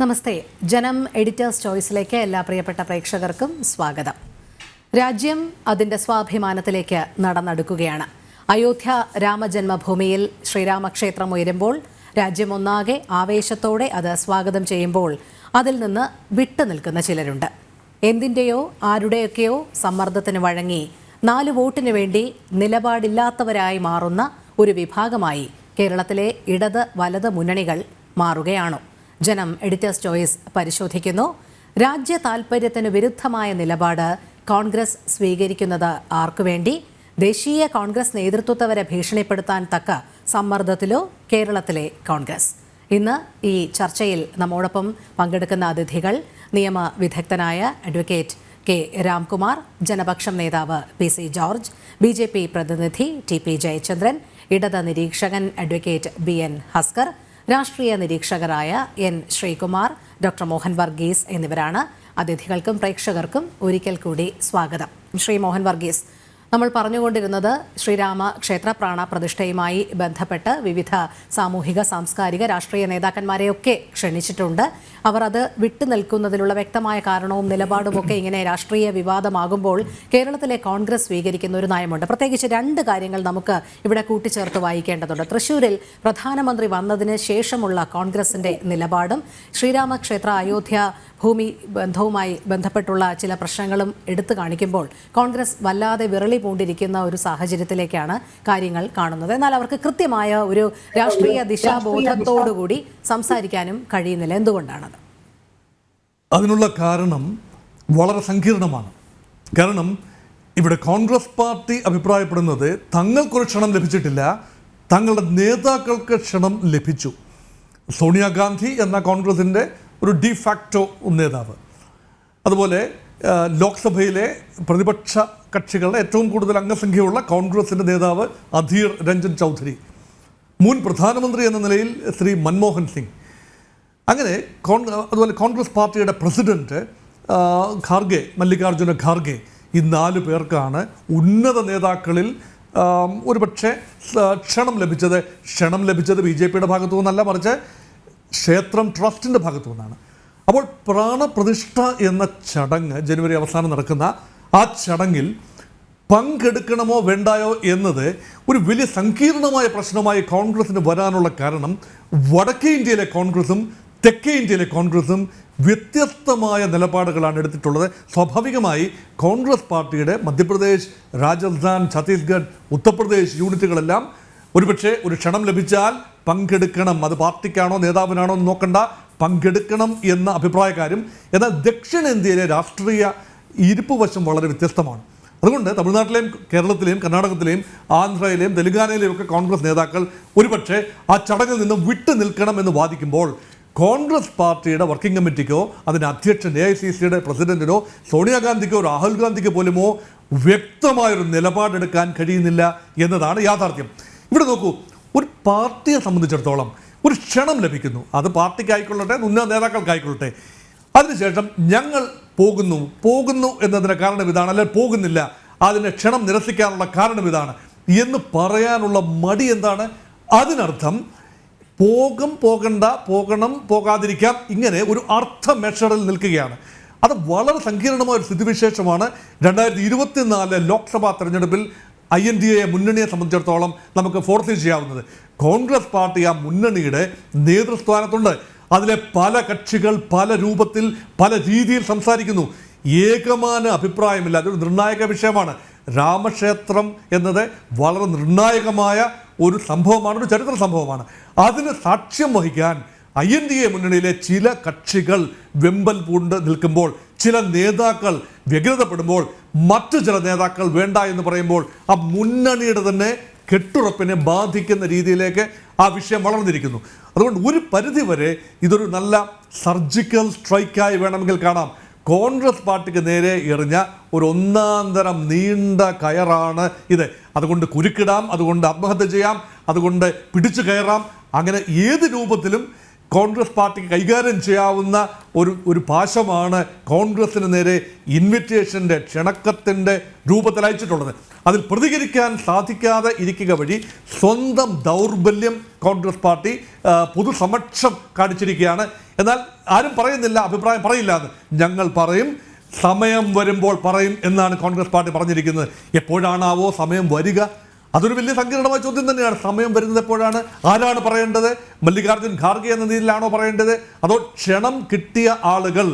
നമസ്തേ. ജനം എഡിറ്റേഴ്സ് ചോയ്സിലേക്ക് എല്ലാ പ്രിയപ്പെട്ട പ്രേക്ഷകർക്കും സ്വാഗതം. രാജ്യം അതിൻ്റെ സ്വാഭിമാനത്തിലേക്ക് നടന്നെടുക്കുകയാണ്. അയോധ്യ രാമജന്മഭൂമിയിൽ ശ്രീരാമക്ഷേത്രം ഉയരുമ്പോൾ രാജ്യം ഒന്നാകെ ആവേശത്തോടെ അത് സ്വാഗതം ചെയ്യുമ്പോൾ അതിൽ നിന്ന് വിട്ടുനിൽക്കുന്ന ചിലരുണ്ട്. എന്തിൻ്റെയോ ആരുടെയൊക്കെയോ സമ്മർദ്ദത്തിന് വഴങ്ങി 4 വോട്ടിന് വേണ്ടി നിലപാടില്ലാത്തവരായി മാറുന്ന ഒരു വിഭാഗമായി കേരളത്തിലെ ഇടത് വലത് മുന്നണികൾ മാറുകയാണോ? ജനം എഡിറ്റേഴ്സ് ചോയ്സ് പരിശോധിക്കുന്നു. രാജ്യ താൽപര്യത്തിന് വിരുദ്ധമായ നിലപാട് കോൺഗ്രസ് സ്വീകരിക്കുന്നത് ആർക്കുവേണ്ടി? ദേശീയ കോൺഗ്രസ് നേതൃത്വത്തെ വരെ ഭീഷണിപ്പെടുത്താൻ തക്ക സമ്മർദ്ദത്തിലോ കേരളത്തിലെ കോൺഗ്രസ്? ഇന്ന് ഈ ചർച്ചയിൽ നമ്മോടൊപ്പം പങ്കെടുക്കുന്ന അതിഥികൾ നിയമ വിദഗ്ധനായ അഡ്വക്കേറ്റ് കെ രാംകുമാർ, ജനപക്ഷം നേതാവ് PC ജോർജ്, BJP പ്രതിനിധി TP ജയചന്ദ്രൻ, ഇടത് നിരീക്ഷകൻ അഡ്വക്കേറ്റ് BN ഹസ്കർ, രാഷ്ട്രീയ നിരീക്ഷകരായ N ശ്രീകുമാർ, ഡോക്ടർ മോഹൻ വർഗീസ് എന്നിവരാണ്. അതിഥികൾക്കും പ്രേക്ഷകർക്കും ഒരിക്കൽ കൂടി സ്വാഗതം. ശ്രീ മോഹൻ വർഗീസ്, നമ്മൾ പറഞ്ഞുകൊണ്ടിരുന്നത് ശ്രീരാമ ക്ഷേത്ര പ്രാണപ്രതിഷ്ഠയുമായി ബന്ധപ്പെട്ട് വിവിധ സാമൂഹിക സാംസ്കാരിക രാഷ്ട്രീയ നേതാക്കന്മാരെയൊക്കെ ക്ഷണിച്ചിട്ടുണ്ട്. അവർ അത് വിട്ടുനിൽക്കുന്നതിലുള്ള വ്യക്തമായ കാരണവും നിലപാടുമൊക്കെ ഇങ്ങനെ രാഷ്ട്രീയ വിവാദമാകുമ്പോൾ കേരളത്തിലെ കോൺഗ്രസ് സ്വീകരിക്കുന്ന ഒരു നയമുണ്ട്. പ്രത്യേകിച്ച് 2 കാര്യങ്ങൾ നമുക്ക് ഇവിടെ കൂട്ടിച്ചേർത്ത് വായിക്കേണ്ടതുണ്ട്. തൃശ്ശൂരിൽ പ്രധാനമന്ത്രി വന്നതിന് ശേഷമുള്ള കോൺഗ്രസിൻ്റെ നിലപാടും ശ്രീരാമക്ഷേത്ര അയോധ്യ ഭൂമി ബന്ധവുമായി ബന്ധപ്പെട്ടുള്ള ചില പ്രശ്നങ്ങളും എടുത്തു കാണിക്കുമ്പോൾ കോൺഗ്രസ് വല്ലാതെ വിറളി പൂണ്ടിരിക്കുന്ന ഒരു സാഹചര്യത്തിലേക്കാണ് കാര്യങ്ങൾ കാണുന്നത്. എന്നാൽ അവർക്ക് കൃത്യമായ ഒരു രാഷ്ട്രീയ ദിശാബോധത്തോടുകൂടി സംസാരിക്കാനും കഴിയുന്നില്ല. എന്തുകൊണ്ടാണത്? അതിനുള്ള കാരണം വളരെ സങ്കീർണമാണ്. കാരണം ഇവിടെ കോൺഗ്രസ് പാർട്ടി അഭിപ്രായപ്പെടുന്നത് തങ്ങൾക്കൊരു ക്ഷണം ലഭിച്ചിട്ടില്ല, തങ്ങളുടെ നേതാക്കൾക്ക് ക്ഷണം ലഭിച്ചു. സോണിയാഗാന്ധി എന്ന കോൺഗ്രസിൻ്റെ ഒരു ഡിഫാക്ടോ നേതാവ്, അതുപോലെ ലോക്സഭയിലെ പ്രതിപക്ഷ കക്ഷികളുടെ ഏറ്റവും കൂടുതൽ അംഗസംഖ്യയുള്ള കോൺഗ്രസിൻ്റെ നേതാവ് അധീർ രഞ്ജൻ ചൗധരി, മുൻ പ്രധാനമന്ത്രി എന്ന നിലയിൽ ശ്രീ മൻമോഹൻ സിംഗ്, അങ്ങനെ അതുപോലെ കോൺഗ്രസ് പാർട്ടിയുടെ പ്രസിഡന്റ് ഖാർഗെ, മല്ലികാർജുന ഖാർഗെ, ഈ 4 പേർക്കാണ് ഉന്നത നേതാക്കളിൽ ഒരുപക്ഷെ ക്ഷണം ലഭിച്ചത് BJPയുടെ ഭാഗത്തു നിന്നല്ല, മറിച്ച് ക്ഷേത്രം ട്രസ്റ്റിൻ്റെ ഭാഗത്തു നിന്നാണ്. അപ്പോൾ പ്രാണപ്രതിഷ്ഠ എന്ന ചടങ്ങ് ജനുവരി അവസാനം നടക്കുന്ന ആ ചടങ്ങിൽ പങ്കെടുക്കണമോ വേണ്ടായോ എന്നത് ഒരു വലിയ സങ്കീർണമായ പ്രശ്നമായി കോൺഗ്രസിന് വരാനുള്ള കാരണം വടക്കേ ഇന്ത്യയിലെ കോൺഗ്രസും തെക്കേ ഇന്ത്യയിലെ കോൺഗ്രസും വ്യത്യസ്തമായ നിലപാടുകളാണ് എടുത്തിട്ടുള്ളത്. സ്വാഭാവികമായി കോൺഗ്രസ് പാർട്ടിയുടെ മധ്യപ്രദേശ്, രാജസ്ഥാൻ, ഛത്തീസ്ഗഡ്, ഉത്തർപ്രദേശ് യൂണിറ്റുകളെല്ലാം ഒരുപക്ഷെ ഒരു ക്ഷണം ലഭിച്ചാൽ പങ്കെടുക്കണം, അത് പാർട്ടിക്കാണോ നേതാവിനാണോ എന്ന് നോക്കണ്ട, പങ്കെടുക്കണം എന്ന അഭിപ്രായക്കാരും. എന്നാൽ ദക്ഷിണേന്ത്യയിലെ രാഷ്ട്രീയ ഇരിപ്പുവശം വളരെ വ്യത്യസ്തമാണ്. അതുകൊണ്ട് തമിഴ്നാട്ടിലെയും കേരളത്തിലെയും കർണാടകത്തിലെയും ആന്ധ്രയിലെയും തെലുങ്കാനയിലെയും ഒക്കെ കോൺഗ്രസ് നേതാക്കൾ ഒരുപക്ഷെ ആ ചടങ്ങിൽ നിന്ന് വിട്ടു നിൽക്കണം എന്ന് വാദിക്കുമ്പോൾ കോൺഗ്രസ് പാർട്ടിയുടെ വർക്കിംഗ് കമ്മിറ്റിക്കോ അതിൻ്റെ അധ്യക്ഷൻ AICCയുടെ പ്രസിഡന്റിനോ സോണിയാഗാന്ധിക്കോ രാഹുൽ ഗാന്ധിക്കോ പോലുമോ വ്യക്തമായൊരു നിലപാടെടുക്കാൻ കഴിയുന്നില്ല എന്നതാണ് യാഥാർത്ഥ്യം. ഇവിടെ നോക്കൂ, ഒരു പാർട്ടിയെ സംബന്ധിച്ചിടത്തോളം ഒരു ക്ഷണം ലഭിക്കുന്നു, അത് പാർട്ടിക്കായിക്കൊള്ളട്ടെ, ഉന്നത നേതാക്കൾക്കായിക്കൊള്ളട്ടെ, അതിനുശേഷം ഞങ്ങൾ പോകുന്നു എന്നതിൻ്റെ കാരണം ഇതാണ്, അല്ലെങ്കിൽ പോകുന്നില്ല അതിനെ ക്ഷണം നിരസിക്കാനുള്ള കാരണം ഇതാണ് എന്ന് പറയാനുള്ള മടി എന്താണ്? അതിനർത്ഥം പോകണം, പോകാതിരിക്കാം, ഇങ്ങനെ ഒരു അർത്ഥ മെഷറിൽ നിൽക്കുകയാണ്. അത് വളരെ സങ്കീർണമായ ഒരു സ്ഥിതിവിശേഷമാണ് 2024 ലോക്സഭാ തെരഞ്ഞെടുപ്പിൽ INDA മുന്നണിയെ സംബന്ധിച്ചിടത്തോളം നമുക്ക് ഫോർസീവ് ചെയ്യാവുന്നത്. കോൺഗ്രസ് പാർട്ടി ആ മുന്നണിയുടെ നേതൃസ്ഥാനത്തുണ്ട്. അതിലെ പല കക്ഷികൾ പല രൂപത്തിൽ പല രീതിയിൽ സംസാരിക്കുന്നു. ഏകമാന അഭിപ്രായമില്ല. അതൊരു നിർണായക വിഷയമാണ്. രാമക്ഷേത്രം എന്നത് വളരെ നിർണായകമായ ഒരു സംഭവമാണ്, ഒരു ചരിത്ര സംഭവമാണ്. അതിന് സാക്ഷ്യം വഹിക്കാൻ INDA മുന്നണിയിലെ ചില കക്ഷികൾ വെമ്പൽ പൂണ്ട് നിൽക്കുമ്പോൾ, ചില നേതാക്കൾ വ്യഗ്രതപ്പെടുമ്പോൾ, മറ്റു ചില നേതാക്കൾ വേണ്ട എന്ന് പറയുമ്പോൾ ആ മുന്നണിയുടെ തന്നെ കെട്ടുറപ്പിനെ ബാധിക്കുന്ന രീതിയിലേക്ക് ആ വിഷയം വളർന്നിരിക്കുന്നു. അതുകൊണ്ട് ഒരു പരിധിവരെ ഇതൊരു നല്ല സർജിക്കൽ സ്ട്രൈക്കായി വേണമെങ്കിൽ കാണാം. കോൺഗ്രസ് പാർട്ടിക്ക് നേരെ എറിഞ്ഞ ഒരു ഒന്നാന്തരം നീണ്ട കയറാണ് ഇത്. അതുകൊണ്ട് കുരുക്കിടാം, അതുകൊണ്ട് ആത്മഹത്യ ചെയ്യാം, അതുകൊണ്ട് പിടിച്ചു കയറാം, അങ്ങനെ ഏത് രൂപത്തിലും കോൺഗ്രസ് പാർട്ടിക്ക് കൈകാര്യം ചെയ്യാവുന്ന ഒരു പാശമാണ് കോൺഗ്രസിന് നേരെ ഇൻവിറ്റേഷൻ്റെ ക്ഷണക്കത്തിൻ്റെ രൂപത്തിൽ അയച്ചിട്ടുള്ളത്. അതിൽ പ്രതികരിക്കാൻ സാധിക്കാതെ ഇരിക്കുക വഴി സ്വന്തം ദൗർബല്യം കോൺഗ്രസ് പാർട്ടി പൊതുസമക്ഷം കാണിച്ചിരിക്കുകയാണ്. എന്നാൽ ആരും പറയുന്നില്ല, അഭിപ്രായം പറയില്ല എന്ന്. ഞങ്ങൾ പറയും, സമയം വരുമ്പോൾ പറയും എന്നാണ് കോൺഗ്രസ് പാർട്ടി പറഞ്ഞിരിക്കുന്നത്. എപ്പോഴാണാവോ സമയം വരിക? അതൊരു വലിയ സങ്കീർണമായ ചോദ്യം തന്നെയാണ്. സമയം വരുന്നത് എപ്പോഴാണ്? ആരാണ് പറയേണ്ടത്? മല്ലികാർജ്ജുൻ ഖാർഗെ എന്ന രീതിയിലാണോ പറയേണ്ടത്? അതോ ക്ഷണം കിട്ടിയ ആളുകൾ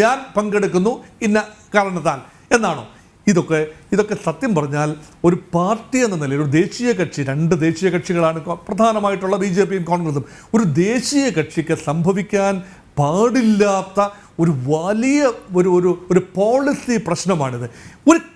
ഞാൻ പങ്കെടുക്കുന്നു ഇന്ന കാരണത്താൽ എന്നാണോ? ഇതൊക്കെ സത്യം പറഞ്ഞാൽ ഒരു പാർട്ടി എന്ന നിലയിൽ ഒരു ദേശീയ കക്ഷി, രണ്ട് ദേശീയ കക്ഷികളാണ് പ്രധാനമായിട്ടുള്ള BJPയും കോൺഗ്രസും. ഒരു ദേശീയ കക്ഷിക്ക് സംഭവിക്കാൻ പാടില്ലാത്ത ഒരു വലിയ ഒരു പോളിസി പ്രശ്നമാണിത്.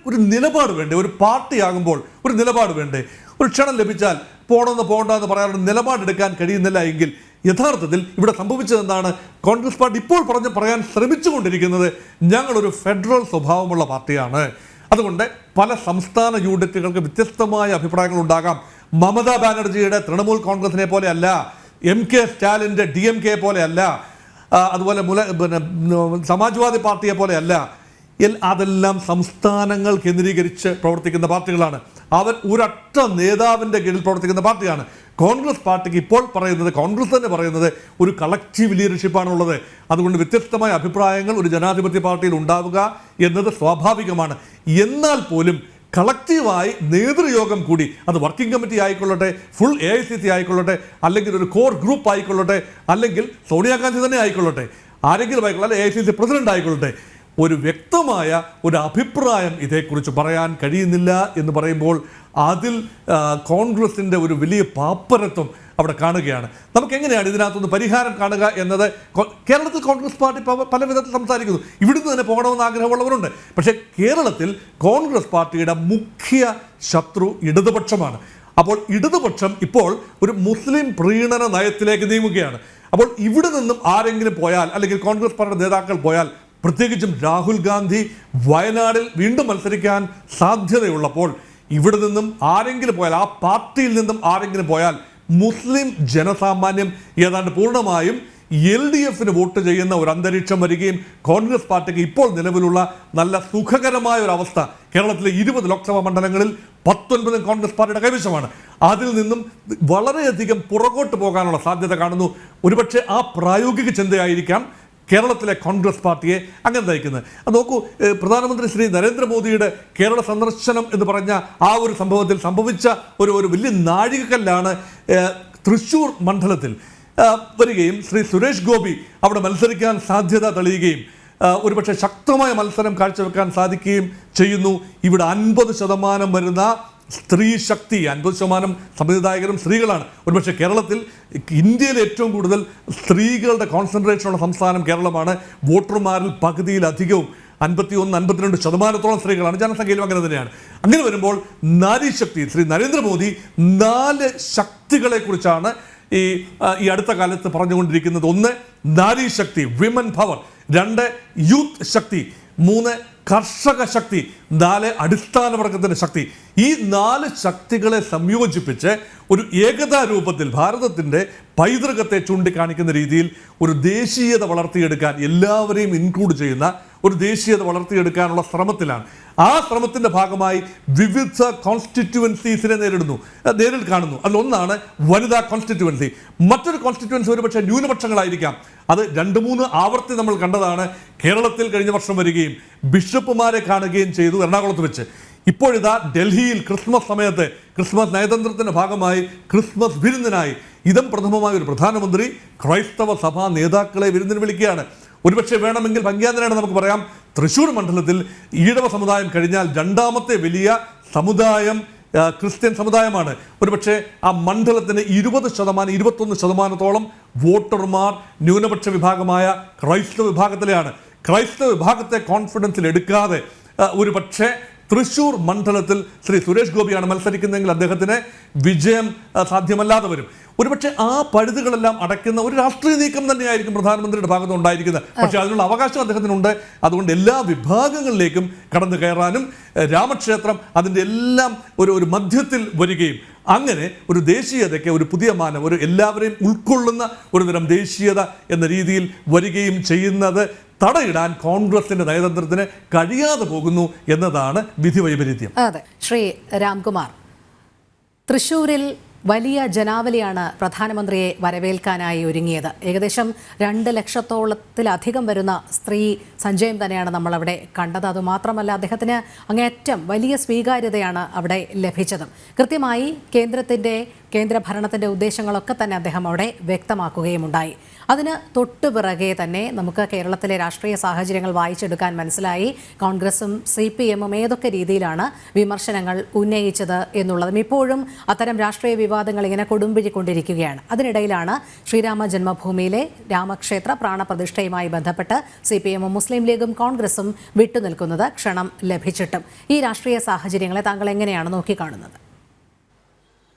ഒരു നിലപാട് വേണ്ടേ? ഒരു പാർട്ടിയാകുമ്പോൾ ഒരു നിലപാട് വേണ്ടേ? ഒരു ക്ഷണം ലഭിച്ചാൽ പോകണ്ടെന്ന് പറയാനുള്ള നിലപാടെടുക്കാൻ കഴിയുന്നില്ല എങ്കിൽ യഥാർത്ഥത്തിൽ ഇവിടെ സംഭവിച്ചതെന്താണ്? കോൺഗ്രസ് പാർട്ടി ഇപ്പോൾ പറയാൻ ശ്രമിച്ചുകൊണ്ടിരിക്കുന്നത് ഞങ്ങളൊരു ഫെഡറൽ സ്വഭാവമുള്ള പാർട്ടിയാണ്, അതുകൊണ്ട് പല സംസ്ഥാന യൂണിറ്റുകൾക്ക് വ്യത്യസ്തമായ അഭിപ്രായങ്ങൾ ഉണ്ടാകാം. മമതാ ബാനർജിയുടെ തൃണമൂൽ കോൺഗ്രസിനെ പോലെ അല്ല, MK സ്റ്റാലിൻ്റെ DMK പോലെ അല്ല, അതുപോലെ സമാജ്വാദി പാർട്ടിയെ പോലെ അല്ല. അതെല്ലാം സംസ്ഥാനങ്ങൾ കേന്ദ്രീകരിച്ച് പ്രവർത്തിക്കുന്ന പാർട്ടികളാണ്. അവർ ഒരൊറ്റ നേതാവിൻ്റെ കീഴിൽ പ്രവർത്തിക്കുന്ന പാർട്ടിയാണ്. കോൺഗ്രസ് പാർട്ടിക്ക് ഇപ്പോൾ പറയുന്നത്, കോൺഗ്രസ് തന്നെ പറയുന്നത്, ഒരു കളക്റ്റീവ് ലീഡർഷിപ്പാണുള്ളത്. അതുകൊണ്ട് വ്യത്യസ്തമായ അഭിപ്രായങ്ങൾ ഒരു ജനാധിപത്യ പാർട്ടിയിൽ ഉണ്ടാവുക എന്നത് സ്വാഭാവികമാണ്. എന്നാൽ പോലും കളക്റ്റീവായി നേതൃയോഗം കൂടി, അത് വർക്കിംഗ് കമ്മിറ്റി ആയിക്കൊള്ളട്ടെ, ഫുൾ AICC ആയിക്കൊള്ളട്ടെ, അല്ലെങ്കിൽ ഒരു കോർ ഗ്രൂപ്പ് ആയിക്കൊള്ളട്ടെ, അല്ലെങ്കിൽ സോണിയാഗാന്ധി തന്നെ ആയിക്കൊള്ളട്ടെ, ആരെങ്കിലും ആയിക്കൊള്ളട്ടെ, AICC പ്രസിഡന്റ് ആയിക്കൊള്ളട്ടെ, ഒരു വ്യക്തമായ ഒരു അഭിപ്രായം ഇതേക്കുറിച്ച് പറയാൻ കഴിയുന്നില്ല എന്ന് പറയുമ്പോൾ അതിൽ കോൺഗ്രസിൻ്റെ ഒരു വലിയ പാപ്പരത്വം അവിടെ കാണുകയാണ്. നമുക്ക് എങ്ങനെയാണ് ഇതിനകത്തൊന്ന് പരിഹാരം കാണുക എന്നത്? കേരളത്തിൽ കോൺഗ്രസ് പാർട്ടി പല വിധത്തിൽ സംസാരിക്കുന്നു. ഇവിടുന്ന് തന്നെ പോകണമെന്ന് ആഗ്രഹമുള്ളവരുണ്ട്. പക്ഷേ കേരളത്തിൽ കോൺഗ്രസ് പാർട്ടിയുടെ മുഖ്യ ശത്രു ഇടതുപക്ഷമാണ്. അപ്പോൾ ഇടതുപക്ഷം ഇപ്പോൾ ഒരു മുസ്ലിം പ്രീണന നയത്തിലേക്ക് നീങ്ങുകയാണ്. അപ്പോൾ ഇവിടെ നിന്നും ആരെങ്കിലും പോയാൽ, അല്ലെങ്കിൽ കോൺഗ്രസ് പാർട്ടിയുടെ നേതാക്കൾ പോയാൽ, പ്രത്യേകിച്ചും രാഹുൽ ഗാന്ധി വയനാടിൽ വീണ്ടും മത്സരിക്കാൻ സാധ്യതയുള്ളപ്പോൾ ഇവിടെ നിന്നും ആരെങ്കിലും പോയാൽ, ആ പാർട്ടിയിൽ നിന്നും ആരെങ്കിലും പോയാൽ, മുസ്ലിം ജനസാമാന്യം ഏതാണ്ട് പൂർണ്ണമായും LDFന് വോട്ട് ചെയ്യുന്ന ഒരു അന്തരീക്ഷം വരികയും കോൺഗ്രസ് പാർട്ടിക്ക് ഇപ്പോൾ നിലവിലുള്ള നല്ല സുഖകരമായ ഒരു അവസ്ഥ, കേരളത്തിലെ 20 ലോക്സഭാ മണ്ഡലങ്ങളിൽ 19 കോൺഗ്രസ് പാർട്ടിയുടെ കൈവശമാണ്. അതിൽ നിന്നും വളരെയധികം പുറകോട്ട് പോകാനുള്ള സാധ്യത കാണുന്നു. ഒരുപക്ഷെ ആ പ്രായോഗിക ചിന്തയായിരിക്കാം കേരളത്തിലെ കോൺഗ്രസ് പാർട്ടിയെ അങ്ങനെ നയിക്കുന്നത്. അത് നോക്കൂ, പ്രധാനമന്ത്രി ശ്രീ നരേന്ദ്രമോദിയുടെ കേരള സന്ദർശനം എന്ന് പറഞ്ഞ ആ ഒരു സംഭവത്തിൽ സംഭവിച്ച ഒരു വലിയ നാഴികക്കല്ലാണ് തൃശ്ശൂർ മണ്ഡലത്തിൽ വരികയും ശ്രീ സുരേഷ് ഗോപി അവിടെ മത്സരിക്കാൻ സാധ്യത തെളിയുകയും ഒരുപക്ഷെ ശക്തമായ മത്സരം കാഴ്ചവെക്കാൻ സാധിക്കുകയും ചെയ്യുന്നു. ഇവിടെ 50% വരുന്ന സ്ത്രീ ശക്തി, 50% സംവിധായകരും സ്ത്രീകളാണ്. ഒരുപക്ഷെ കേരളത്തിൽ, ഇന്ത്യയിൽ ഏറ്റവും കൂടുതൽ സ്ത്രീകളുടെ കോൺസെൻട്രേഷനുള്ള സംസ്ഥാനം കേരളമാണ്. വോട്ടർമാരിൽ പകുതിയിലധികവും 51-52% സ്ത്രീകളാണ്. ജനസംഖ്യയിലും അങ്ങനെ തന്നെയാണ്. അങ്ങനെ വരുമ്പോൾ നാരീശക്തി, ശ്രീ നരേന്ദ്രമോദി 4 ശക്തികളെ കുറിച്ചാണ് ഈ അടുത്ത കാലത്ത് പറഞ്ഞുകൊണ്ടിരിക്കുന്നത്. 1 നാരീശക്തി, വിമൻ പവർ, 2 യൂത്ത് ശക്തി, 3 കർഷക ശക്തി, 4 അടിസ്ഥാന വർഗത്തിൻ്റെ ശക്തി. ഈ 4 ശക്തികളെ സംയോജിപ്പിച്ച് ഒരു ഏകതാ രൂപത്തിൽ ഭാരതത്തിൻ്റെ പൈതൃകത്തെ ചൂണ്ടിക്കാണിക്കുന്ന രീതിയിൽ ഒരു ദേശീയത വളർത്തിയെടുക്കാൻ, എല്ലാവരെയും ഇൻക്ലൂഡ് ചെയ്യുന്ന ഒരു ദേശീയത വളർത്തിയെടുക്കാനുള്ള ശ്രമത്തിലാണ്. ആ ശ്രമത്തിൻ്റെ ഭാഗമായി വിവിധ കോൺസ്റ്റിറ്റ്യുവൻസീസിനെ നേരിൽ കാണുന്നു. അതിലൊന്നാണ് വനിതാ കോൺസ്റ്റിറ്റ്യുവൻസി. മറ്റൊരു കോൺസ്റ്റിറ്റ്യുവൻസി ഒരുപക്ഷെ ന്യൂനപക്ഷങ്ങളായിരിക്കാം. അത് 2-3 ആവർത്തി നമ്മൾ കണ്ടതാണ്. കേരളത്തിൽ കഴിഞ്ഞ വർഷം വരികയും ബിഷപ്പുമാരെ കാണുകയും ചെയ്തു എറണാകുളത്ത് വെച്ച്. ഇപ്പോഴിതാ ഡൽഹിയിൽ ക്രിസ്മസ് സമയത്ത്, ക്രിസ്മസ് നയതന്ത്രത്തിൻ്റെ ഭാഗമായി ക്രിസ്മസ് വിരുന്നിനായി പ്രഥമമായ ഒരു പ്രധാനമന്ത്രി ക്രൈസ്തവ സഭാ നേതാക്കളെ വിരുന്നിന് വിളിക്കുകയാണ്. ഒരുപക്ഷെ വേണമെങ്കിൽ ഭംഗ്യാന്തരാണ് നമുക്ക് പറയാം, തൃശ്ശൂർ മണ്ഡലത്തിൽ ഈഴവ സമുദായം കഴിഞ്ഞാൽ 2ാമത്തെ വലിയ സമുദായം ക്രിസ്ത്യൻ സമുദായമാണ്. ഒരുപക്ഷെ ആ മണ്ഡലത്തിന് 21%-21% വോട്ടർമാർ ന്യൂനപക്ഷ വിഭാഗമായ ക്രൈസ്തവ വിഭാഗത്തിലെയാണ്. ക്രൈസ്തവ വിഭാഗത്തെ കോൺഫിഡൻസിൽ എടുക്കാതെ ഒരുപക്ഷെ തൃശ്ശൂർ മണ്ഡലത്തിൽ ശ്രീ സുരേഷ് ഗോപിയാണ് മത്സരിക്കുന്നതെങ്കിൽ അദ്ദേഹത്തിന് വിജയം സാധ്യമല്ലാതെ വരും. ഒരുപക്ഷെ ആ പഴുതുകളെല്ലാം അടയ്ക്കുന്ന ഒരു രാഷ്ട്രീയ നീക്കം തന്നെയായിരിക്കും പ്രധാനമന്ത്രിയുടെ ഭാഗത്ത് ഉണ്ടായിരിക്കുന്നത്. പക്ഷേ അതിനുള്ള അവകാശം അദ്ദേഹത്തിനുണ്ട്. അതുകൊണ്ട് എല്ലാ വിഭാഗങ്ങളിലേക്കും കടന്നു കയറാനും രാമക്ഷേത്രം അതിൻ്റെ എല്ലാം ഒരു മധ്യത്തിൽ വരികയും അങ്ങനെ ഒരു ദേശീയതയ്ക്ക് ഒരു പുതിയ മാനം, ഒരു എല്ലാവരെയും ഉൾക്കൊള്ളുന്ന ഒരു തരം ദേശീയത എന്ന രീതിയിൽ വരികയും ചെയ്യുന്നത് തടയിടാൻ കോൺഗ്രസിന്റെ നയതന്ത്രത്തിന് കഴിയാതെ പോകുന്നു എന്നതാണ് വിധി വൈപരീത്യം. അതെ, ശ്രീ രാംകുമാർ, തൃശ്ശൂരിൽ വലിയ ജനാവലിയാണ് പ്രധാനമന്ത്രിയെ വരവേൽക്കാനായി ഒരുങ്ങിയത്. ഏകദേശം 2 ലക്ഷത്തോളത്തിലധികം വരുന്ന സ്ത്രീ സഞ്ചയം തന്നെയാണ് നമ്മളവിടെ കണ്ടത്. അതുമാത്രമല്ല, അദ്ദേഹത്തിന് അങ്ങേയറ്റം വലിയ സ്വീകാര്യതയാണ് അവിടെ ലഭിച്ചതും. കൃത്യമായി കേന്ദ്ര ഭരണത്തിൻ്റെ ഉദ്ദേശങ്ങളൊക്കെ തന്നെ അദ്ദേഹം അവിടെ വ്യക്തമാക്കുകയുമുണ്ടായി. അതിന് തൊട്ടുപിറകെ തന്നെ നമുക്ക് കേരളത്തിലെ രാഷ്ട്രീയ സാഹചര്യങ്ങൾ വായിച്ചെടുക്കാൻ മനസ്സിലായി കോൺഗ്രസും CPM-ഉം ഏതൊക്കെ രീതിയിലാണ് വിമർശനങ്ങൾ ഉന്നയിച്ചത് എന്നുള്ളതും. ഇപ്പോഴും അത്തരം രാഷ്ട്രീയ വിവാദങ്ങൾ ഇങ്ങനെ കൊടുമ്പിരിക്കൊണ്ടിരിക്കുകയാണ്. അതിനിടയിലാണ് ശ്രീരാമ ജന്മഭൂമിയിലെ രാമക്ഷേത്ര പ്രാണപ്രതിഷ്ഠയുമായി ബന്ധപ്പെട്ട് CPM-ഉം മുസ്ലിം ലീഗും കോൺഗ്രസും വിട്ടുനിൽക്കുന്നത് ക്ഷണം ലഭിച്ചിട്ടും. ഈ രാഷ്ട്രീയ സാഹചര്യങ്ങളെ താങ്കൾ എങ്ങനെയാണ് നോക്കിക്കാണുന്നത്?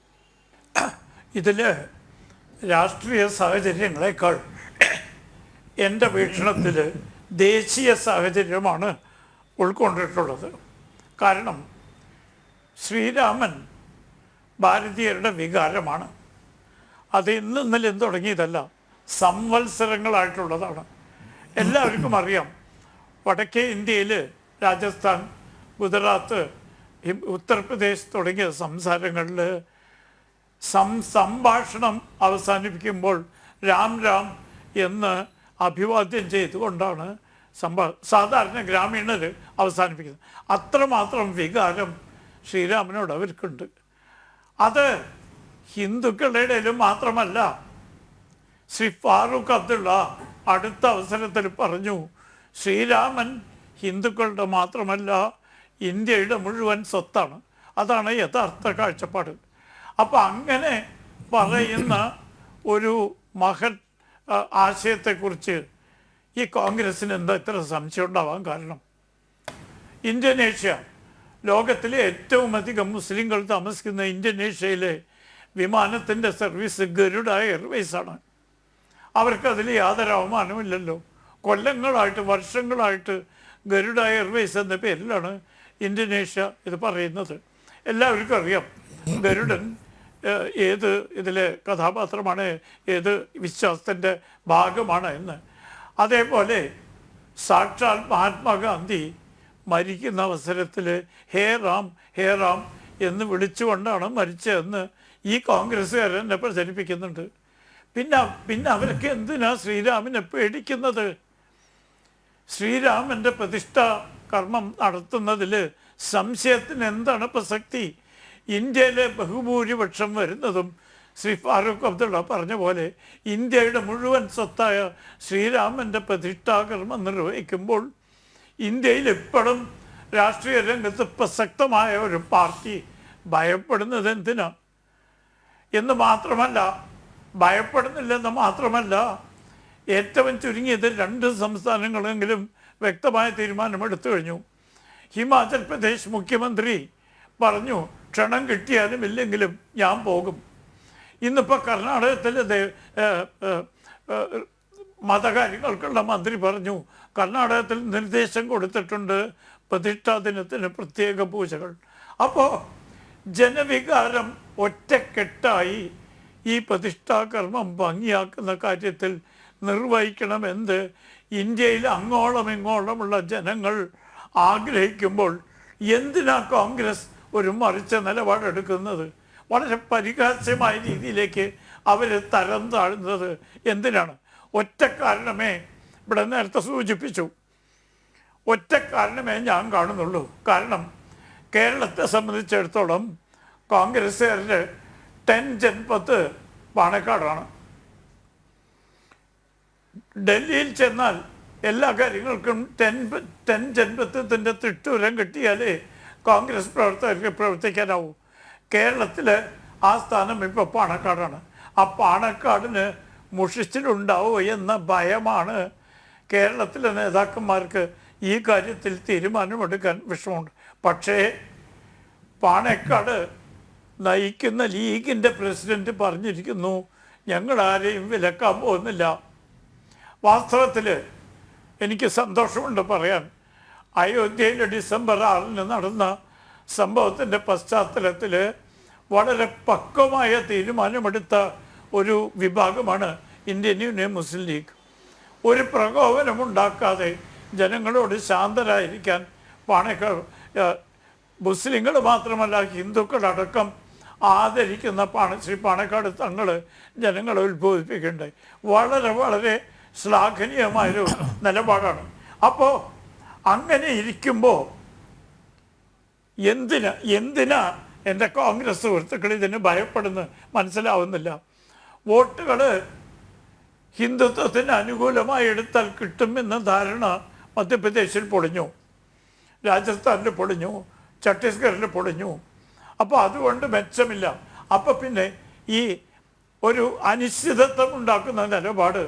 ഇതിൽ രാഷ്ട്രീയ സാഹചര്യങ്ങളെക്കാൾ എൻ്റെ വീക്ഷണത്തിൽ ദേശീയ സാഹചര്യമാണ് ഉൾക്കൊണ്ടിട്ടുള്ളത്. കാരണം ശ്രീരാമൻ ഭാരതീയരുടെ വികാരമാണ്. അത് ഇന്നലെയും തുടങ്ങിയതല്ല, സംവത്സരങ്ങളായിട്ടുള്ളതാണ്. എല്ലാവർക്കും അറിയാം, വടക്കേ ഇന്ത്യയിൽ രാജസ്ഥാൻ, ഗുജറാത്ത്, ഉത്തർപ്രദേശ് തുടങ്ങിയ സംസ്ഥാനങ്ങളിൽ സംഭാഷണം അവസാനിപ്പിക്കുമ്പോൾ രാം രാം എന്ന് അഭിവാദ്യം ചെയ്തുകൊണ്ടാണ് സാധാരണ ഗ്രാമീണർ അവസാനിപ്പിക്കുന്നത്. അത്രമാത്രം വികാരം ശ്രീരാമനോട് അവർക്കുണ്ട്. അത് ഹിന്ദുക്കളുടെ ഇടയിലും മാത്രമല്ല. ശ്രീ ഫാറൂഖ് അബ്ദുള്ള അടുത്ത അവസരത്തിൽ പറഞ്ഞു, ശ്രീരാമൻ ഹിന്ദുക്കളുടെ മാത്രമല്ല ഇന്ത്യയുടെ മുഴുവൻ സ്വത്താണ്. അതാണ് യഥാർത്ഥ കാഴ്ചപ്പാട്. അപ്പം അങ്ങനെ പറയുന്ന ഒരു മഹത് ആശയത്തെക്കുറിച്ച് ഈ കോൺഗ്രസ്സിന് എന്താ ഇത്ര സംശയം ഉണ്ടാവാൻ കാരണം? ഇന്തോനേഷ്യ, ലോകത്തിലെ ഏറ്റവും അധികം മുസ്ലിങ്ങൾ താമസിക്കുന്ന ഇന്തോനേഷ്യയിലെ വിമാനത്തിൻ്റെ സർവീസ് ഗരുഡ എയർവേസാണ്. അവർക്കതിൽ യാതൊരു അവമാനമില്ലല്ലോ. കൊല്ലങ്ങളായിട്ട്, വർഷങ്ങളായിട്ട് ഗരുഡ എയർവേസ് എന്ന പേരിലാണ് ഇന്തോനേഷ്യ ഇത് പറയുന്നത്. എല്ലാവർക്കും അറിയാം ഗരുഡൻ ഏത് ഇതിലെ കഥാപാത്രമാണ്, ഏത് വിശ്വാസത്തിൻ്റെ ഭാഗമാണ് എന്ന്. അതേപോലെ സാക്ഷാൽ മഹാത്മാഗാന്ധി മരിക്കുന്ന അവസരത്തിൽ ഹേ റാം ഹേ റാം എന്ന് വിളിച്ചുകൊണ്ടാണ് മരിച്ചതെന്ന് ഈ കോൺഗ്രസ്സുകാരെന്നെ പ്രചരിപ്പിക്കുന്നുണ്ട്. പിന്നെ അവരൊക്കെ എന്തിനാ ശ്രീരാമനെ പേടിക്കുന്നത്? ശ്രീരാമൻ്റെ പ്രതിഷ്ഠാ കർമ്മം നടത്തുന്നതിൽ സംശയത്തിന് എന്താണ് പ്രസക്തി? ഇന്ത്യയിലെ ബഹുഭൂരിപക്ഷം വരുന്നതും ശ്രീ ഫാറൂഖ് അബ്ദുള്ള പറഞ്ഞ പോലെ ഇന്ത്യയുടെ മുഴുവൻ സ്വത്തായ ശ്രീരാമൻ്റെ പ്രതിഷ്ഠാകർമ്മം നിർവഹിക്കുമ്പോൾ ഇന്ത്യയിൽ ഇപ്പോഴും രാഷ്ട്രീയ രംഗത്ത് പ്രസക്തമായ ഒരു പാർട്ടി ഭയപ്പെടുന്നത് എന്തിനാ എന്ന് മാത്രമല്ല, ഭയപ്പെടുന്നില്ലെന്ന് മാത്രമല്ല, ഏറ്റവും ചുരുങ്ങിയത് 2 സംസ്ഥാനങ്ങളെങ്കിലും വ്യക്തമായ തീരുമാനമെടുത്തു കഴിഞ്ഞു. ഹിമാചൽ പ്രദേശ് മുഖ്യമന്ത്രി പറഞ്ഞു, ക്ഷണം കിട്ടിയാലും ഇല്ലെങ്കിലും ഞാൻ പോകും. ഇന്നിപ്പോൾ കർണാടകത്തിലെ മതകാര്യങ്ങൾക്കുള്ള മന്ത്രി പറഞ്ഞു, കർണാടകത്തിൽ നിർദ്ദേശം കൊടുത്തിട്ടുണ്ട് പ്രതിഷ്ഠാ ദിനത്തിന് പ്രത്യേക പൂജകൾ. അപ്പോൾ ജനവികാരം ഒറ്റക്കെട്ടായി ഈ പ്രതിഷ്ഠാകർമ്മം ഭംഗിയാക്കുന്ന കാര്യത്തിൽ നിർവഹിക്കണമെന്ന് ഇന്ത്യയിൽ അങ്ങോളം ഇങ്ങോളമുള്ള ജനങ്ങൾ ആഗ്രഹിക്കുമ്പോൾ എന്തിനാ കോൺഗ്രസ് ഒരു മറിച്ച നിലപാടെടുക്കുന്നത്? വളരെ പരിഹാസ്യമായ രീതിയിലേക്ക് അവർ തരം താഴ്ന്നത് എന്തിനാണ്? ഒറ്റ കാരണമേ ഇവിടെ നേരത്തെ സൂചിപ്പിച്ചു, ഒറ്റ കാരണമേ ഞാൻ കാണുന്നുള്ളൂ. കാരണം കേരളത്തെ സംബന്ധിച്ചിടത്തോളം കോൺഗ്രസ്സുകാരുടെ 10 ജൻപത്ത് പാണക്കാടാണ്. ഡൽഹിയിൽ ചെന്നാൽ എല്ലാ കാര്യങ്ങൾക്കും 10 ജൻപത്തിൻ്റെ തിട്ടൂരം കിട്ടിയാലേ കോൺഗ്രസ് പ്രവർത്തകർക്ക് പ്രവർത്തിക്കാനാവും. കേരളത്തിൽ ആ സ്ഥാനം ഇപ്പോൾ പാണക്കാടാണ്. ആ പാണക്കാടിന് മുഷിച്ചിലുണ്ടാവുമോ എന്ന ഭയമാണ് കേരളത്തിലെ നേതാക്കന്മാർക്ക് ഈ കാര്യത്തിൽ തീരുമാനമെടുക്കാൻ വിഷമമുണ്ട്. പക്ഷേ പാണക്കാട് നയിക്കുന്ന ലീഗിൻ്റെ പ്രസിഡന്റ് പറഞ്ഞിരിക്കുന്നു, ഞങ്ങൾ ആരെയും വിലക്കാൻ പോകുന്നില്ല. വാസ്തവത്തിൽ എനിക്ക് സന്തോഷമുണ്ട് പറയാൻ, അയോധ്യയിൽ ഡിസംബർ 6 നടന്ന സംഭവത്തിൻ്റെ പശ്ചാത്തലത്തിൽ വളരെ പക്വമായ തീരുമാനമെടുത്ത ഒരു വിഭാഗമാണ് ഇന്ത്യൻ യൂണിയൻ മുസ്ലിം ലീഗ്. ഒരു പ്രകോപനമുണ്ടാക്കാതെ ജനങ്ങളോട് ശാന്തരായിരിക്കാൻ പാണക്കാട് മുസ്ലിങ്ങൾ മാത്രമല്ല ഹിന്ദുക്കളടക്കം ആദരിക്കുന്ന ശ്രീ പാണക്കാട് തങ്ങൾ ജനങ്ങളെ ഉത്ബോധിപ്പിക്കേണ്ടത് വളരെ വളരെ ശ്ലാഘനീയമായൊരു നിലപാടാണ്. അപ്പോൾ അങ്ങനെ ഇരിക്കുമ്പോൾ എന്തിനാ എൻ്റെ കോൺഗ്രസ് സുഹൃത്തുക്കൾ ഇതിന് ഭയപ്പെടുന്നത് മനസ്സിലാവുന്നില്ല. വോട്ടുകൾ ഹിന്ദുത്വത്തിന് അനുകൂലമായി എടുത്താൽ കിട്ടുമെന്ന ധാരണ മധ്യപ്രദേശിൽ പൊളിഞ്ഞു, രാജസ്ഥാനിൽ പൊളിഞ്ഞു, ഛത്തീസ്ഗഡിൽ പൊളിഞ്ഞു. അപ്പോൾ അതുകൊണ്ട് മെച്ചമില്ല. അപ്പോൾ പിന്നെ ഈ ഒരു അനിശ്ചിതത്വം ഉണ്ടാക്കുന്ന നിലപാട്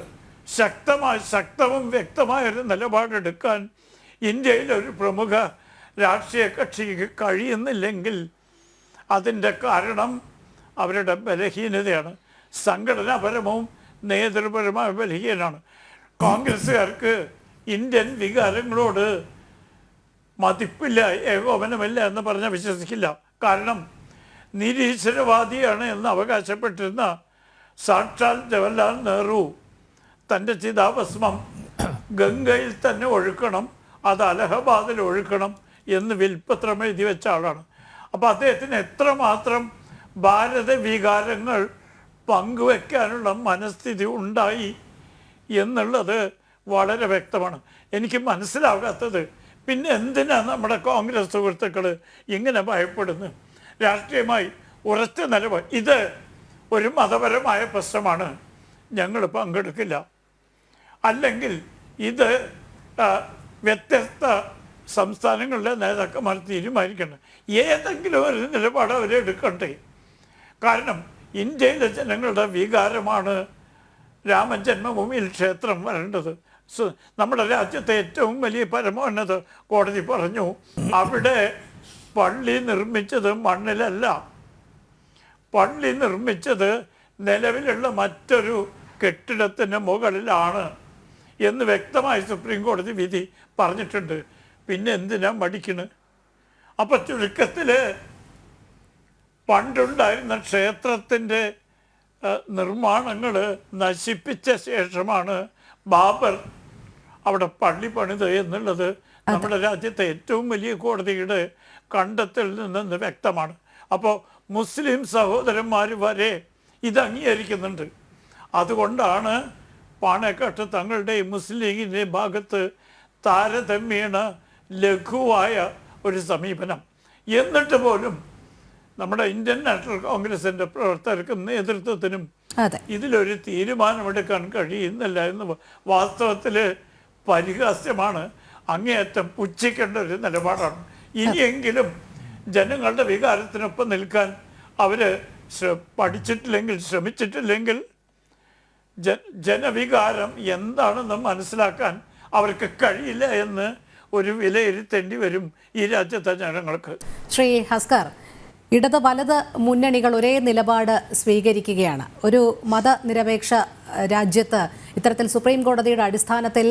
ശക്തവും വ്യക്തമായൊരു നിലപാടെടുക്കാൻ ഇന്ത്യയിലെ ഒരു പ്രമുഖ രാഷ്ട്രീയ കക്ഷിക്ക് കഴിയുന്നില്ലെങ്കിൽ അതിൻ്റെ കാരണം അവരുടെ ബലഹീനതയാണ്. സംഘടനാപരവും നേതൃപരമായ ബലഹീനമാണ്. കോൺഗ്രസ്സുകാർക്ക് ഇന്ത്യൻ വികാരങ്ങളോട് മതിപ്പില്ല, ഏകോപനമില്ല എന്ന് പറഞ്ഞാൽ വിശ്വസിക്കില്ല. കാരണം നിരീശ്വരവാദിയാണ് എന്ന് അവകാശപ്പെട്ടിരുന്ന സാക്ഷാൽ ജവഹർലാൽ നെഹ്റു തൻ്റെ ചിതാഭസ്മം ഗംഗയിൽ തന്നെ ഒഴുക്കണം, അത് അലഹബാദിൽ ഒഴുക്കണം എന്ന് വിൽപ്പത്രം എഴുതി വെച്ച ആളാണ്. അപ്പോൾ അദ്ദേഹത്തിന് എത്രമാത്രം ഭാരത വികാരങ്ങൾ പങ്കുവെക്കാനുള്ള മനസ്ഥിതി ഉണ്ടായി എന്നുള്ളത് വളരെ വ്യക്തമാണ്. എനിക്ക് മനസ്സിലാകാത്തത് പിന്നെ എന്തിനാണ് നമ്മുടെ കോൺഗ്രസ് സുഹൃത്തുക്കൾ ഇങ്ങനെ ഭയപ്പെടുന്നത്? രാഷ്ട്രീയമായി ഉറച്ച നിലപാട്, ഇത് ഒരു മതപരമായ പ്രശ്നമാണ്, ഞങ്ങൾ പങ്കെടുക്കില്ല. അല്ലെങ്കിൽ ഇത് വ്യത്യസ്ത സംസ്ഥാനങ്ങളിലെ നേതാക്കന്മാർ തീരുമാനിക്കണം. ഏതെങ്കിലും ഒരു നിലപാട് അവരെടുക്കട്ടെ. കാരണം ഇന്ത്യയിലെ ജനങ്ങളുടെ വികാരമാണ് രാമജന്മഭൂമിയിൽ ക്ഷേത്രം വരേണ്ടത്. നമ്മുടെ രാജ്യത്തെ ഏറ്റവും വലിയ പരമോന്നത കോടതി പറഞ്ഞു, അവിടെ പള്ളി നിർമ്മിച്ചത് മണ്ണിലല്ല, പള്ളി നിർമ്മിച്ചത് നിലവിലുള്ള മറ്റൊരു കെട്ടിടത്തിന് മുകളിലാണ് എന്ന് വ്യക്തമായി സുപ്രീം കോടതി വിധി പറഞ്ഞിട്ടുണ്ട്. പിന്നെ എന്തിനാ മടിക്കണ്? അപ്പം ചുരുക്കത്തിൽ പണ്ടുണ്ടായിരുന്ന ക്ഷേത്രത്തിൻ്റെ നിർമ്മാണങ്ങൾ നശിപ്പിച്ച ശേഷമാണ് ബാബർ അവിടെ പള്ളി പണിത് എന്നുള്ളത് നമ്മുടെ രാജ്യത്തെ ഏറ്റവും വലിയ കോടതിയുടെ കണ്ടെത്തൽ നിന്ന് വ്യക്തമാണ്. അപ്പോൾ മുസ്ലിം സഹോദരന്മാർ വരെ ഇത് അംഗീകരിക്കുന്നുണ്ട്. അതുകൊണ്ടാണ് പാണക്കാട്ട് തങ്ങളുടെ മുസ്ലിം ലീഗിൻ്റെ ഭാഗത്ത് താരതമ്യേന ലഘുവായ ഒരു സമീപനം. എന്നിട്ട് പോലും നമ്മുടെ ഇന്ത്യൻ നാഷണൽ കോൺഗ്രസിൻ്റെ പ്രവർത്തകർക്കും നേതൃത്വത്തിനും ഇതിലൊരു തീരുമാനമെടുക്കാൻ കഴിയുന്നില്ല എന്ന് വാസ്തവത്തിൽ പരിഹാസ്യമാണ്, അങ്ങേയറ്റം പുച്ഛിക്കേണ്ട ഒരു നിലപാടാണ്. ഇനിയെങ്കിലും ജനങ്ങളുടെ വികാരത്തിനൊപ്പം നിൽക്കാൻ അവർ പഠിച്ചിട്ടില്ലെങ്കിൽ, ശ്രമിച്ചിട്ടില്ലെങ്കിൽ ജനവികാരം എന്താണെന്ന് മനസ്സിലാക്കാൻ അവർക്ക് കഴിയില്ല എന്ന് ഒരു വിലയിരുത്തേണ്ടി വരും ഈ രാജ്യത്തെ ജനങ്ങൾക്ക്. ശ്രീ ഹസ്കർ, ഇടത് വലത് മുന്നണികൾ ഒരേ നിലപാട് സ്വീകരിക്കുകയാണ്. ഒരു മതനിരപേക്ഷ രാജ്യത്ത് ഇത്തരത്തിൽ സുപ്രീം കോടതിയുടെ അടിസ്ഥാനത്തിൽ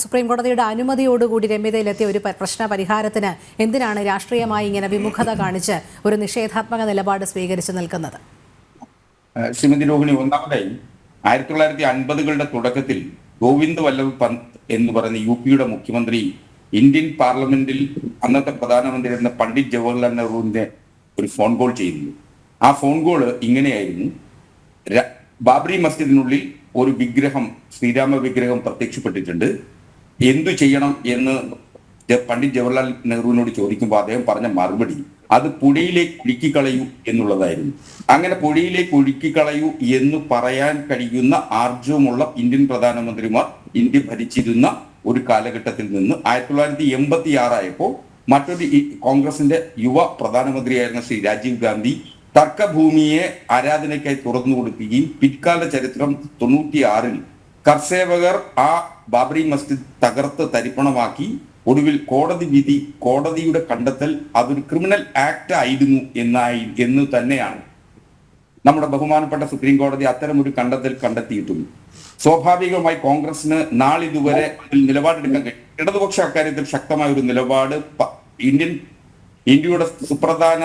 സുപ്രീം കോടതിയുടെ അനുമതിയോടുകൂടി രമ്യതയിലെത്തിയ ഒരു പ്രശ്ന പരിഹാരത്തിന് എന്തിനാണ് രാഷ്ട്രീയമായി ഇങ്ങനെ വിമുഖത കാണിച്ച് ഒരു നിഷേധാത്മക നിലപാട് സ്വീകരിച്ചു നിൽക്കുന്നത്? ശ്രീമതി രോഹിണി, ഒന്നാമതായി 1950കളുടെ തുടക്കത്തിൽ ഗോവിന്ദ് വല്ലഭ് പന്ത് എന്ന് പറയുന്ന UP-യുടെ മുഖ്യമന്ത്രി ഇന്ത്യൻ പാർലമെന്റിൽ അന്നത്തെ പ്രധാനമന്ത്രിയായിരുന്ന പണ്ഡിറ്റ് ജവഹർലാൽ നെഹ്റുവിന്റെ ഒരു ഫോൺ കോൾ ചെയ്യുന്നു. ആ ഫോൺ കോൾ ഇങ്ങനെയായിരുന്നു: ബാബറി മസ്ജിദിനുള്ളിൽ ഒരു വിഗ്രഹം, ശ്രീരാമ വിഗ്രഹം പ്രത്യക്ഷപ്പെട്ടിട്ടുണ്ട്, എന്തു ചെയ്യണം എന്ന് പണ്ഡിറ്റ് ജവഹർലാൽ നെഹ്റുവിനോട് ചോദിക്കുമ്പോൾ അദ്ദേഹം പറഞ്ഞ മറുപടി അത് പുഴയിലേക്ക് ഒഴുക്കിക്കളയൂ എന്നുള്ളതായിരുന്നു. അങ്ങനെ പുഴയിലേക്ക് ഒഴുക്കിക്കളയൂ എന്ന് പറയാൻ കഴിയുന്ന ആർജവമുള്ള ഇന്ത്യൻ പ്രധാനമന്ത്രിമാർ ഇന്ത്യ ഭരിച്ചിരുന്ന ഒരു കാലഘട്ടത്തിൽ നിന്ന് 1986 ആയപ്പോൾ മറ്റൊരു കോൺഗ്രസിന്റെ യുവ പ്രധാനമന്ത്രിയായിരുന്ന ശ്രീ രാജീവ് ഗാന്ധി തർക്കഭൂമിയെ ആരാധനയ്ക്കായി തുറന്നു കൊടുക്കുകയും പിൽക്കാല ചരിത്രം 96-ൽ കർഷകർ ആ ബാബറി മസ്ജിദ് തകർത്ത് തരിപ്പണമാക്കി ഒടുവിൽ കോടതി വിധി, കോടതിയുടെ കണ്ടെത്തൽ അതൊരു ക്രിമിനൽ ആക്ട് ആയിരുന്നു എന്ന് തന്നെയാണ് നമ്മുടെ ബഹുമാനപ്പെട്ട സുപ്രീം കോടതി അത്തരം ഒരു കണ്ടെത്തൽ കണ്ടെത്തിയിട്ടുണ്ട്. സ്വാഭാവികമായി കോൺഗ്രസിന് നാളിതുവരെ നിലപാടെടുക്കാൻ കഴിയും. ഇടതുപക്ഷ അക്കാര്യത്തിൽ ശക്തമായ ഒരു നിലപാട് ഇന്ത്യയുടെ സുപ്രധാന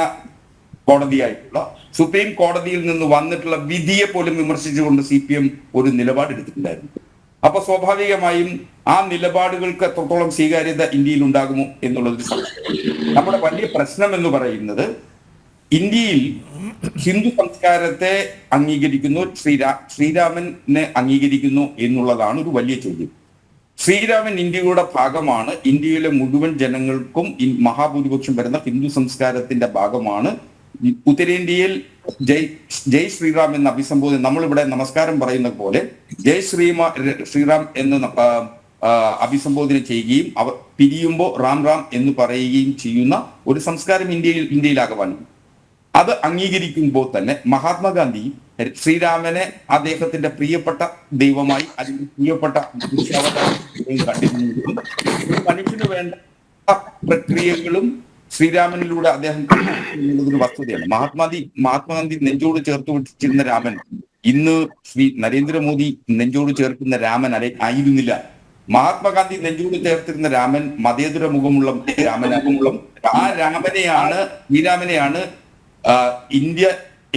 കോടതിയായിട്ടുള്ള സുപ്രീം കോടതിയിൽ നിന്ന് വന്നിട്ടുള്ള വിധിയെ പോലും വിമർശിച്ചുകൊണ്ട് CPM ഒരു നിലപാടെടുത്തിട്ടുണ്ടായിരുന്നു. അപ്പൊ സ്വാഭാവികമായും ആ നിലപാടുകൾക്ക് എത്രത്തോളം സ്വീകാര്യത ഇന്ത്യയിൽ ഉണ്ടാകുമോ എന്നുള്ളതൊരു സംശയം. നമ്മുടെ വലിയ പ്രശ്നം എന്ന് പറയുന്നത് ഇന്ത്യയിൽ ഹിന്ദു സംസ്കാരത്തെ അംഗീകരിക്കുന്നു, ശ്രീരാമനെ അംഗീകരിക്കുന്നു എന്നുള്ളതാണ് ഒരു വലിയ ചോദ്യം. ശ്രീരാമൻ ഇന്ത്യയുടെ ഭാഗമാണ്. ഇന്ത്യയിലെ മുഴുവൻ ജനങ്ങൾക്കും മഹാഭൂരിപക്ഷം വരുന്ന ഹിന്ദു സംസ്കാരത്തിന്റെ ഭാഗമാണ്. ഉത്തരേന്ത്യയിൽ ജയ് ശ്രീറാം എന്ന അഭിസംബോധന, നമ്മളിവിടെ നമസ്കാരം പറയുന്ന പോലെ ജയ് ശ്രീറാം എന്ന് അഭിസംബോധന ചെയ്യുകയും അവർ പിരിയുമ്പോൾ റാം റാം എന്ന് പറയുകയും ചെയ്യുന്ന ഒരു സംസ്കാരം ഇന്ത്യയിലാകവാനും അത് അംഗീകരിക്കുമ്പോൾ തന്നെ മഹാത്മാഗാന്ധി ശ്രീരാമനെ അദ്ദേഹത്തിന്റെ പ്രിയപ്പെട്ട ദൈവമായി അല്ലെങ്കിൽ പ്രിയപ്പെട്ട കണ്ടിരുന്നതും മനുഷ്യന് വേണ്ട പ്രക്രിയകളും ശ്രീരാമനിലൂടെ അദ്ദേഹം എന്നുള്ളതൊരു വസ്തുതയാണ്. മഹാത്മാഗാന്ധി നെഞ്ചോട് ചേർത്ത് വെച്ചിരുന്ന രാമൻ ഇന്ന് ശ്രീ നരേന്ദ്രമോദി നെഞ്ചോട് ചേർക്കുന്ന രാമൻ ആയിരുന്നില്ല. മഹാത്മാഗാന്ധി നെഞ്ചോട് ചേർത്തിരുന്ന രാമൻ മതേതര മുഖമുള്ള രാമനാകുമുള്ള ആ ശ്രീരാമനെയാണ് ഇന്ത്യ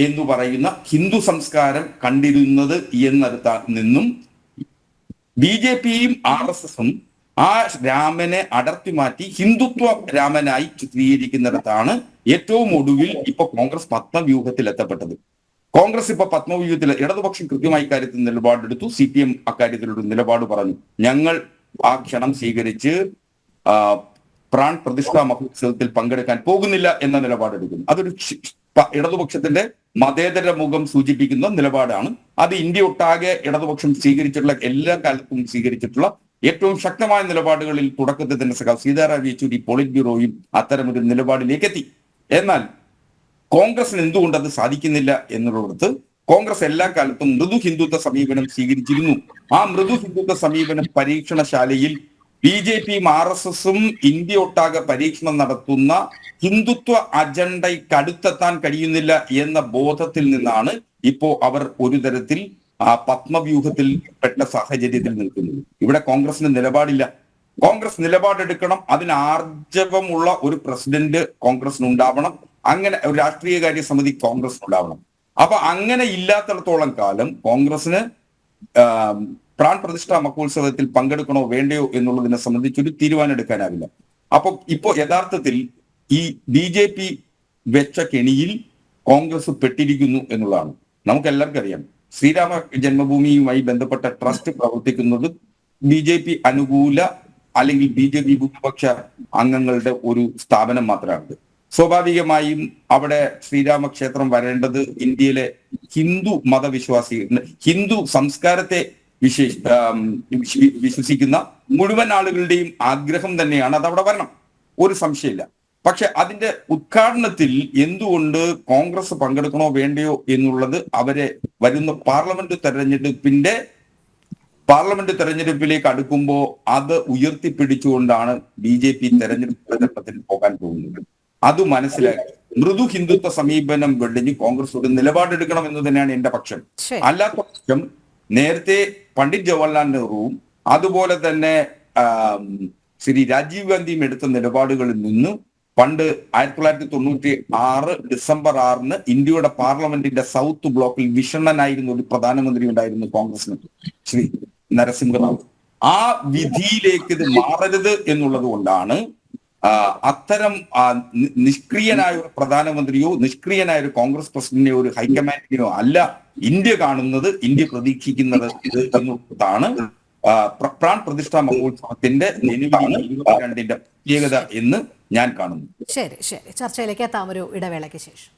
എന്ന് പറയുന്ന ഹിന്ദു സംസ്കാരം കണ്ടിരുന്നത് എന്നിടത്ത് നിന്നും BJPയും RSSും ആ രാമനെ അടർത്തി മാറ്റി ഹിന്ദുത്വ രാമനായി ചിത്രീകരിക്കുന്നിടത്താണ് ഏറ്റവും ഒടുവിൽ ഇപ്പൊ കോൺഗ്രസ് പത്മവ്യൂഹത്തിൽ എത്തപ്പെട്ടത്. കോൺഗ്രസ് ഇപ്പൊ പത്മവ്യൂഹത്തിൽ ഇടതുപക്ഷം കൃത്യമായി കാര്യത്തിൽ നിലപാടെടുത്തു. CPM അക്കാര്യത്തിലൊരു നിലപാട് പറഞ്ഞു. ഞങ്ങൾ ആ ക്ഷണം സ്വീകരിച്ച് പ്രാൺ പ്രതിഷ്ഠാ മഹോത്സവത്തിൽ പങ്കെടുക്കാൻ പോകുന്നില്ല എന്ന നിലപാടെടുക്കുന്നു. അതൊരു ഇടതുപക്ഷത്തിന്റെ മതേതര മുഖം സൂചിപ്പിക്കുന്ന നിലപാടാണ്. അത് ഇന്ത്യ ഒട്ടാകെ ഇടതുപക്ഷം സ്വീകരിച്ചിട്ടുള്ള എല്ലാ കാലത്തും സ്വീകരിച്ചിട്ടുള്ള ഏറ്റവും ശക്തമായ നിലപാടുകളിൽ തുടക്കത്തിൽ തന്നെ സീതാറാം യെച്ചൂരി പോളിറ്റ് ബ്യൂറോയും അത്തരമൊരു നിലപാടിലേക്ക് എത്തി. എന്നാൽ കോൺഗ്രസിന് എന്തുകൊണ്ട് അത് സാധിക്കുന്നില്ല എന്നുള്ളിടത്ത് കോൺഗ്രസ് എല്ലാ കാലത്തും മൃദു ഹിന്ദുത്വ സമീപനം സ്വീകരിച്ചിരുന്നു. ആ മൃദു ഹിന്ദുത്വ സമീപനം പരീക്ഷണശാലയിൽ BJPയും RSSും ഇന്ത്യ ഒട്ടാകെ പരീക്ഷണം നടത്തുന്ന ഹിന്ദുത്വ അജണ്ടയ്ക്ക് അടുത്തെത്താൻ കഴിയുന്നില്ല എന്ന ബോധത്തിൽ നിന്നാണ് ഇപ്പോ അവർ ഒരു തരത്തിൽ പത്മവ്യൂഹത്തിൽ പെട്ട സാഹചര്യത്തിൽ നിൽക്കുന്നത്. ഇവിടെ കോൺഗ്രസിന് നിലപാടില്ല. കോൺഗ്രസ് നിലപാടെടുക്കണം. അതിന് ആർജവമുള്ള ഒരു പ്രസിഡന്റ് കോൺഗ്രസിന് ഉണ്ടാവണം. അങ്ങനെ ഒരു രാഷ്ട്രീയകാര്യ സമിതി കോൺഗ്രസിന് ഉണ്ടാവണം. അപ്പൊ അങ്ങനെ ഇല്ലാത്തിടത്തോളം കാലം കോൺഗ്രസിന് പ്രാൺ പ്രതിഷ്ഠാ മഹോത്സവത്തിൽ പങ്കെടുക്കണോ വേണ്ടയോ എന്നുള്ളതിനെ സംബന്ധിച്ചൊരു തീരുമാനം എടുക്കാനാവില്ല. അപ്പൊ ഇപ്പോ യഥാർത്ഥത്തിൽ ഈ BJP വെച്ച കെണിയിൽ കോൺഗ്രസ് പെട്ടിരിക്കുന്നു എന്നുള്ളതാണ്. നമുക്കെല്ലാവർക്കും അറിയാം. ശ്രീരാമ ജന്മഭൂമിയുമായി ബന്ധപ്പെട്ട ട്രസ്റ്റ് പ്രവർത്തിക്കുന്നത് BJP അനുകൂല അല്ലെങ്കിൽ BJP ഭൂരിപക്ഷ അംഗങ്ങളുടെ ഒരു സ്ഥാപനം മാത്രമാണ്. സ്വാഭാവികമായും അവിടെ ശ്രീരാമക്ഷേത്രം വരേണ്ടത് ഇന്ത്യയിലെ ഹിന്ദു മതവിശ്വാസി, ഹിന്ദു സംസ്കാരത്തെ വിശ്വസിക്കുന്ന മുഴുവൻ ആളുകളുടെയും ആഗ്രഹം തന്നെയാണ് അത് അവിടെ വരണം, ഒരു സംശയമില്ല. പക്ഷെ അതിന്റെ ഉദ്ഘാടനത്തിൽ എന്തുകൊണ്ട് കോൺഗ്രസ് പങ്കെടുക്കണോ വേണ്ടയോ എന്നുള്ളത് അവരെ വരുന്ന പാർലമെന്റ് തെരഞ്ഞെടുപ്പിലേക്ക് അടുക്കുമ്പോൾ അത് ഉയർത്തിപ്പിടിച്ചുകൊണ്ടാണ് BJP തെരഞ്ഞെടുപ്പ് പ്രചരണത്തിന് പോകാൻ പോകുന്നത്. അത് മനസ്സിലാക്കി മൃദു ഹിന്ദുത്വ സമീപനം വെടിഞ്ഞ് കോൺഗ്രസ് ഒരു നിലപാടെടുക്കണം എന്ന് തന്നെയാണ് എന്റെ പക്ഷം. അല്ലാത്ത പക്ഷം നേരത്തെ പണ്ഡിറ്റ് ജവഹർലാൽ നെഹ്റുവും അതുപോലെ തന്നെ ശ്രീ രാജീവ് ഗാന്ധിയും എടുത്ത നിലപാടുകളിൽ നിന്ന് പണ്ട് 1996 ഡിസംബർ 6 ഇന്ത്യയുടെ പാർലമെന്റിന്റെ സൗത്ത് ബ്ലോക്കിൽ വിഷണ്ണനായിരുന്ന ഒരു പ്രധാനമന്ത്രി ഉണ്ടായിരുന്നു കോൺഗ്രസിന്, ശ്രീ നരസിംഹറാവു. ആ വിധിയിലേക്ക് ഇത് മാറരുത് എന്നുള്ളത് കൊണ്ടാണ് അത്തരം നിഷ്ക്രിയനായ ഒരു പ്രധാനമന്ത്രിയോ നിഷ്ക്രിയനായ ഒരു കോൺഗ്രസ് പ്രസിഡന്റിനെയോ ഒരു ഹൈക്കമാൻഡിനെയോ അല്ല ഇന്ത്യ കാണുന്നത്, ഇന്ത്യ പ്രതീക്ഷിക്കുന്നത് എന്നുള്ളതാണ് പ്രാൺ പ്രതിഷ്ഠാ മഹോത്സവത്തിന്റെ 22ന്റെ പ്രത്യേകത എന്ന് ഞാൻ കാണുന്നു. ശരി, ചർച്ചയിലേക്ക് എത്താം ഒരു ഇടവേളയ്ക്ക് ശേഷം.